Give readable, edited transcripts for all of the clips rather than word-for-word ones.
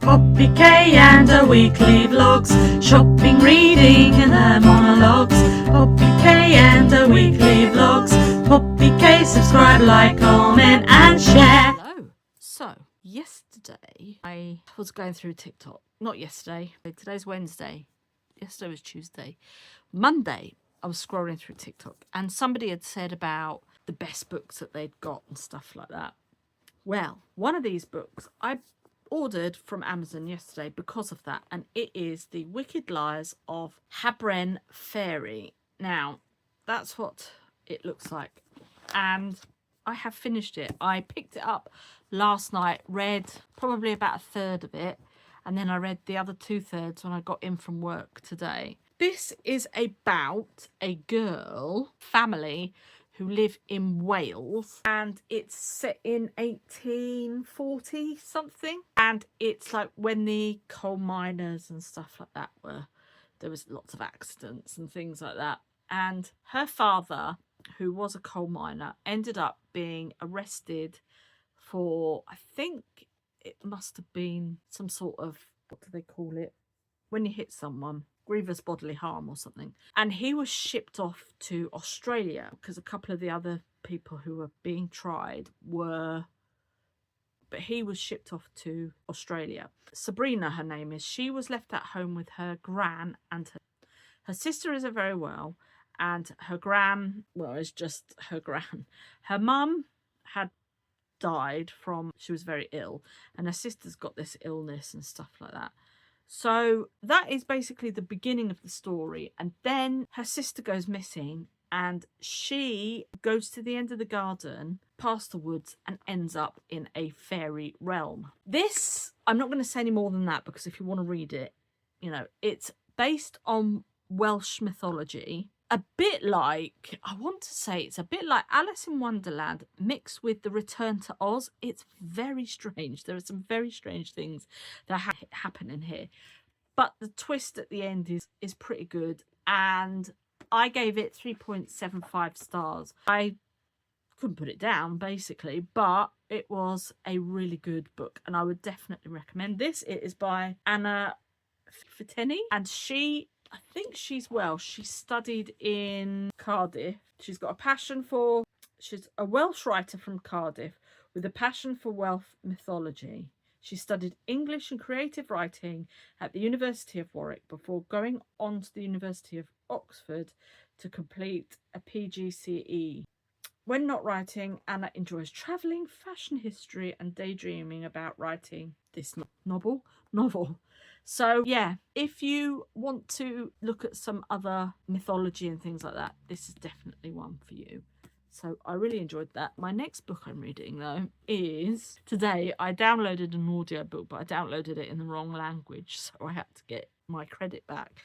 Poppy K and her weekly vlogs, shopping, reading and her monologues. Poppy K and her weekly vlogs. Poppy K, subscribe, like, comment and share. Hello. So, yesterday I was going through TikTok. Not yesterday. Today's Wednesday. Yesterday was Tuesday. Monday, I was scrolling through TikTok and somebody had said about the best books that they'd got and stuff like that. Well, one of these books I ordered from Amazon yesterday because of that, and it is The Wicked Lives of Habren Fairy. Now, that's what it looks like, and I have finished it. I picked it up last night, read probably about a third of it, and then I read the other 2/3 when I got in from work today. This is about a girl family who live in Wales, and it's set in 1840 something, and it's like when the coal miners and stuff like that there was lots of accidents and things like that, and her father, who was a coal miner, ended up being arrested for, I think it must have been some sort of, what do they call it when you hit someone, grievous bodily harm or something, and he was shipped off to Australia because a couple of the other people who were being tried were, but he was shipped off to Australia. Sabrina, her name is, she was left at home with her gran, and her sister isn't very well, and her gran, well, is just her gran. Her mum had died from, she was very ill, and her sister's got this illness and stuff like that. So that is basically the beginning of the story. And then her sister goes missing, and she goes to the end of the garden, past the woods, and ends up in a fairy realm. This, I'm not going to say any more than that, because if you want to read it, you know, it's based on Welsh mythology. A bit like, I want to say it's a bit like Alice in Wonderland mixed with The Return to Oz. It's very strange. There are some very strange things that happen in here. But the twist at the end is pretty good. And I gave it 3.75 stars. I couldn't put it down, basically. But it was a really good book. And I would definitely recommend this. It is by Anna Fiteni. And I think she's Welsh. She studied in Cardiff. She's got a passion for, she's a Welsh writer from Cardiff with a passion for Welsh mythology. She studied English and creative writing at the University of Warwick before going on to the University of Oxford to complete a PGCE. When not writing, Anna enjoys travelling, fashion history, and daydreaming about writing this novel. So yeah, if you want to look at some other mythology and things like that, this is definitely one for you. So I really enjoyed that. My next book I'm reading, though, is, today I downloaded an audio book, but I downloaded it in the wrong language, so I had to get my credit back.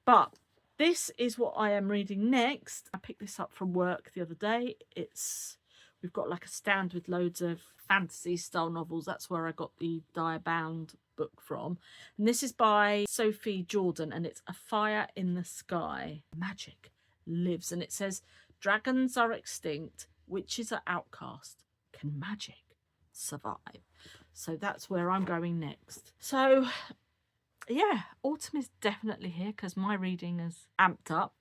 But this is what I am reading next. I picked this up from work the other day. We've got like a stand with loads of fantasy style novels. That's where I got the Diabound book from. And this is by Sophie Jordan, and it's A Fire in the Sky. Magic lives. And it says, dragons are extinct, witches are outcast. Can magic survive? So that's where I'm going next. So yeah, autumn is definitely here because my reading is amped up.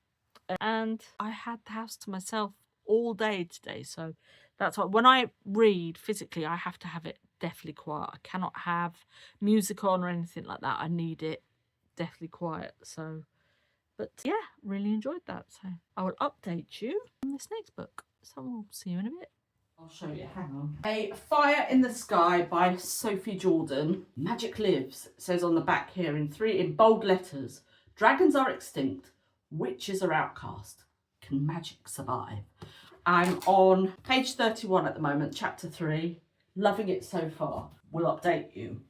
And I had the house to myself all day today, so that's why when I read physically I have to have it deathly quiet. I cannot have music on or anything like that. I need it deathly quiet. So, but yeah, really enjoyed that. So I will update you on this next book. So we'll see you in a bit. I'll show you, hang on. A Fire in the Sky by Sophie Jordan. Magic lives, it says on the back here in bold letters. Dragons are extinct, witches are outcast. Can magic survive? I'm on page 31 at the moment, chapter 3. Loving it so far. We'll update you.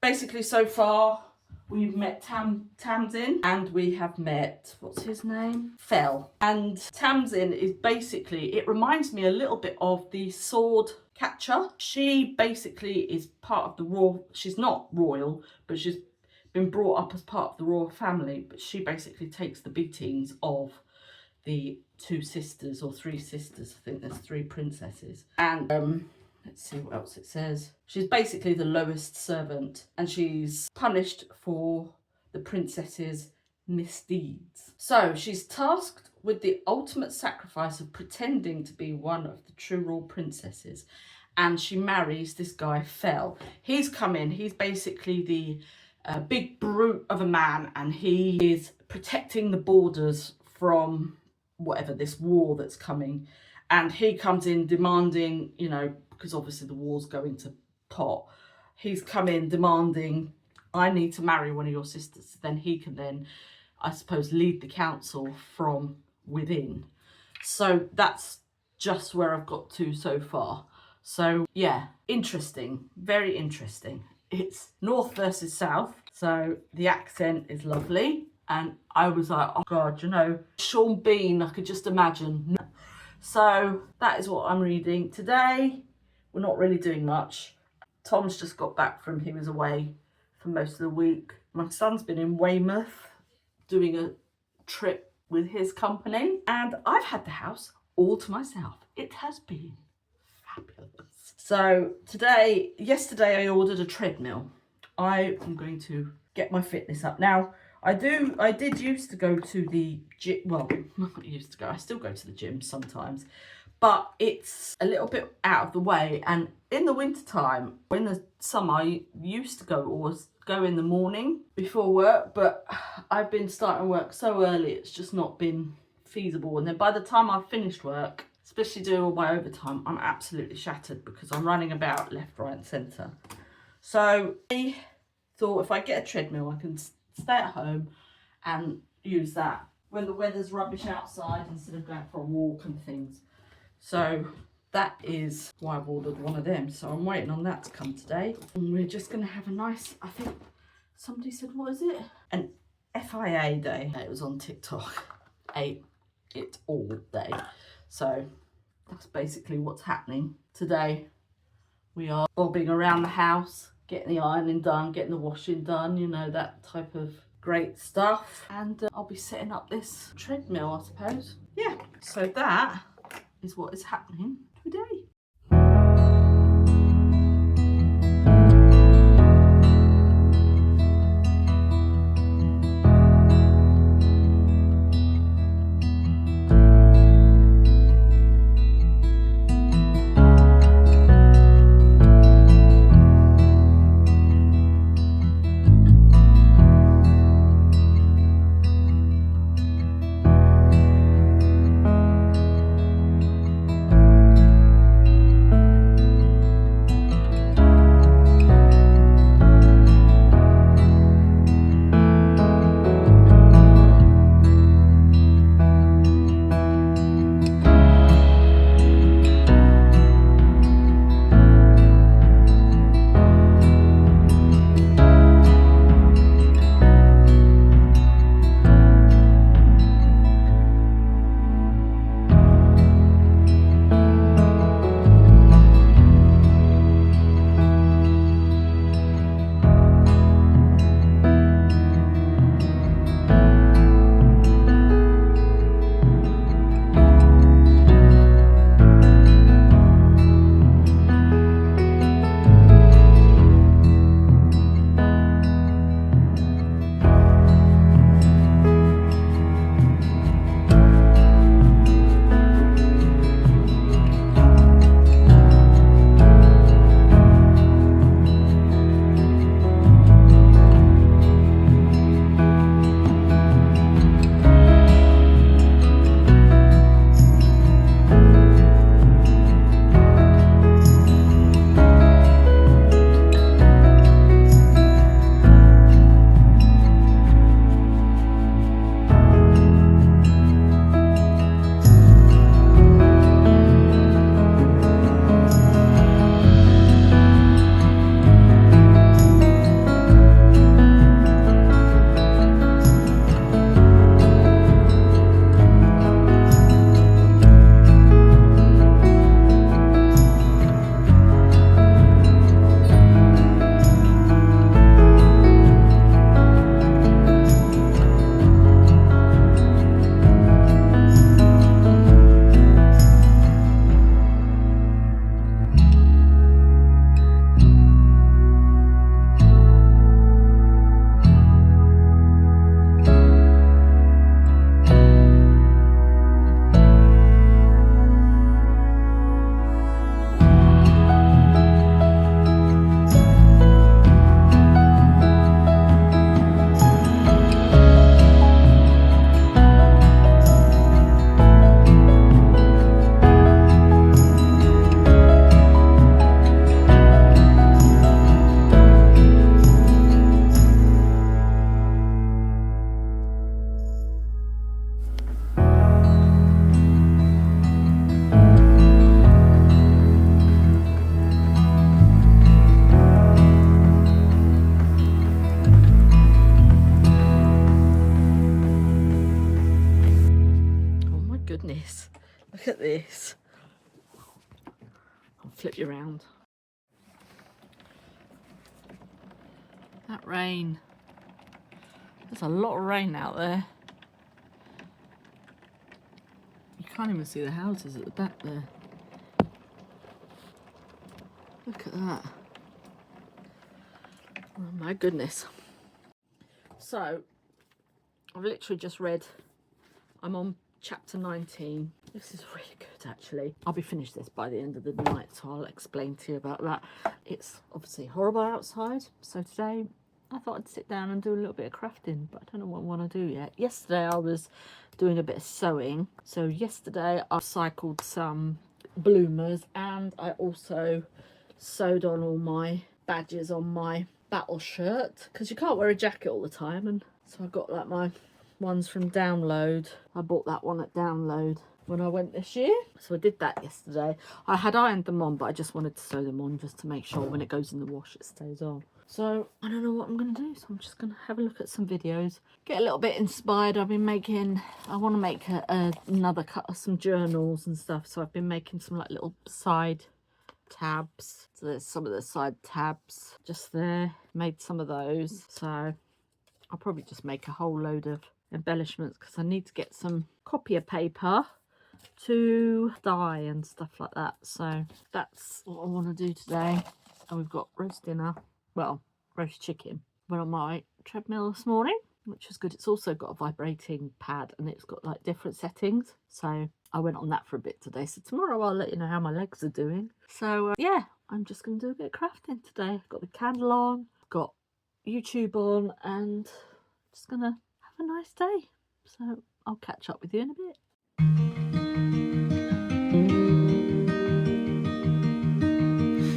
Basically, so far, we've met Tamsin, and we have met, what's his name? Fell. And Tamsin is basically, it reminds me a little bit of the sword catcher. She basically is part of the royal, she's not royal, but she's been brought up as part of the royal family, but she basically takes the beatings of the 2 sisters or 3 sisters. I think there's 3 princesses. And let's see what else it says. She's basically the lowest servant, and she's punished for the princess's misdeeds. So she's tasked with the ultimate sacrifice of pretending to be one of the true royal princesses, and she marries this guy Fell. He's come in, he's basically the big brute of a man, and he is protecting the borders from whatever this war that's coming. And he comes in demanding, you know, because obviously the war's going to pot, he's come in demanding, I need to marry one of your sisters. Then he can then, I suppose, lead the council from within. So that's just where I've got to so far. So yeah, interesting, very interesting. It's North versus South, so the accent is lovely. And I was like, oh God, you know, Sean Bean, I could just imagine. So that is what I'm reading today. We're not really doing much. Tom's just got back from, he was away for most of the week. My son's been in Weymouth doing a trip with his company, and I've had the house all to myself. It has been fabulous. So yesterday I ordered a treadmill. I am going to get my fitness up. Now, I did used to go to the gym, well, not used to go, I still go to the gym sometimes, but it's a little bit out of the way. And in the winter time, in the summer, I used to go in the morning before work, but I've been starting work so early, it's just not been feasible. And then by the time I've finished work, especially doing all my overtime, I'm absolutely shattered because I'm running about left, right and centre. So I thought if I get a treadmill, I can stay at home and use that when the weather's rubbish outside instead of going for a walk and things. So that is why I've ordered one of them. So I'm waiting on that to come today. And we're just going to have a nice, I think somebody said, what is it? An FIA day. It was on TikTok. Ate it all day. So that's basically what's happening today. We are bobbing around the house, getting the ironing done, getting the washing done, you know, that type of great stuff. And I'll be setting up this treadmill, I suppose. Yeah, so that is what is happening today. Look at this. I'll flip you around. That rain. There's a lot of rain out there. You can't even see the houses at the back there. Look at that. Oh my goodness. So, I've literally just read, I'm on chapter 19. This is really good actually. I'll be finished this by the end of the night, so I'll explain to you about that. It's obviously horrible outside, so today I thought I'd sit down and do a little bit of crafting, but I don't know what I want to do yet. Yesterday I was doing a bit of sewing. So yesterday I cycled some bloomers and I also sewed on all my badges on my battle shirt, because you can't wear a jacket all the time. And so I got like my ones from Download. I bought that one at Download when I went this year. So I did that yesterday. I had ironed them on, but I just wanted to sew them on just to make sure when it goes in the wash it stays on. So I don't know what I'm going to do, so I'm just going to have a look at some videos, get a little bit inspired. I've been making, I want to make another cut of some journals and stuff, so I've been making some like little side tabs. So there's some of the side tabs just there, made some of those. So I'll probably just make a whole load of embellishments because I need to get some copier paper to dye and stuff like that. So that's what I want to do today. And we've got roast dinner. Well, roast chicken. Went on my treadmill this morning, which was good. It's also got a vibrating pad and it's got like different settings. So I went on that for a bit today. So tomorrow I'll let you know how my legs are doing. So yeah, I'm just going to do a bit of crafting today. I've got the candle on, got YouTube on, and just going to have a nice day. So I'll catch up with you in a bit.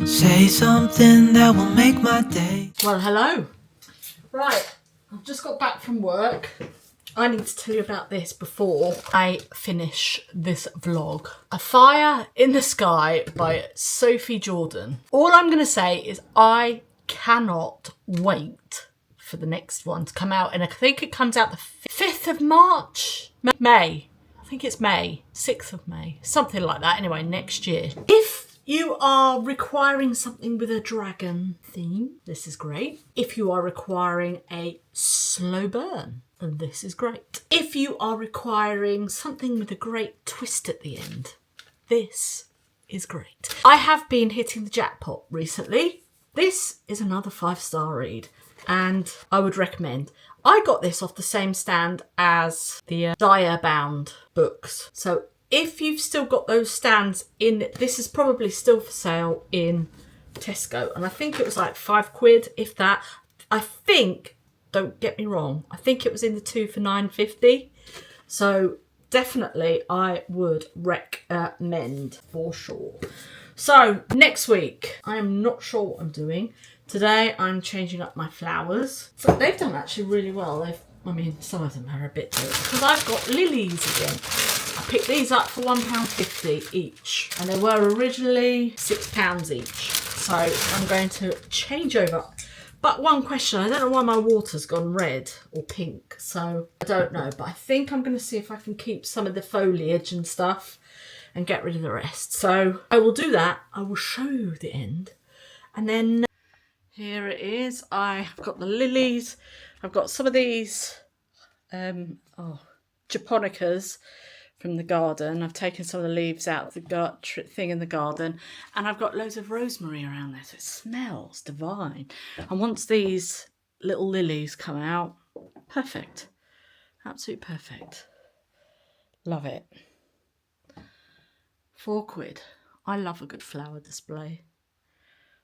Say something that will make my day. Well, hello. Right, I've just got back from work. I need to tell you about this before I finish this vlog. A Fire in the Sky by Sophie Jordan. All I'm going to say is I cannot wait for the next one to come out. And I think it comes out the 5th of March? May. I think it's May. 6th of May. Something like that. Anyway, next year. If you are requiring something with a dragon theme, this is great. If you are requiring a slow burn, this is great. If you are requiring something with a great twist at the end, this is great. I have been hitting the jackpot recently. This is another 5-star read and I would recommend. I got this off the same stand as the Dyer bound books. So if you've still got those stands in, this is probably still for sale in Tesco. And I think it was like £5, if that. I think, don't get me wrong, I think it was in the 2 for £9.50. So definitely I would recommend for sure. So next week, I am not sure what I'm doing. Today I'm changing up my flowers. So they've done actually really well. I mean, some of them are a bit dirty because I've got lilies again. I picked these up for £1.50 each and they were originally £6 each. So I'm going to change over. But one question, I don't know why my water's gone red or pink, so I don't know. But I think I'm going to see if I can keep some of the foliage and stuff and get rid of the rest. So I will do that. I will show you the end. And then here it is. I've got the lilies. I've got some of these japonicas from the garden. I've taken some of the leaves out of the thing in the garden, and I've got loads of rosemary around there, so it smells divine. And once these little lilies come out, perfect, absolute perfect. Love it. £4. I love a good flower display,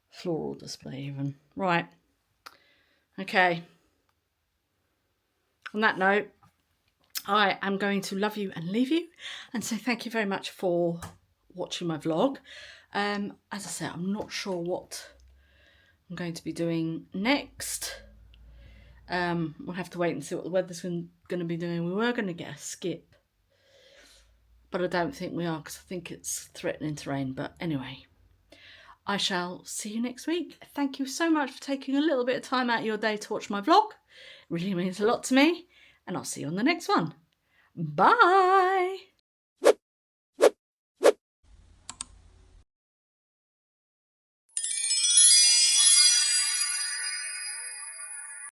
floral display even. Right, okay. On that note, I am going to love you and leave you and say thank you very much for watching my vlog. As I said, I'm not sure what I'm going to be doing next. We'll have to wait and see what the weather's going to be doing. We were going to get a skip, but I don't think we are because I think it's threatening to rain. But anyway, I shall see you next week. Thank you so much for taking a little bit of time out of your day to watch my vlog. It really means a lot to me. And I'll see you on the next one. Bye!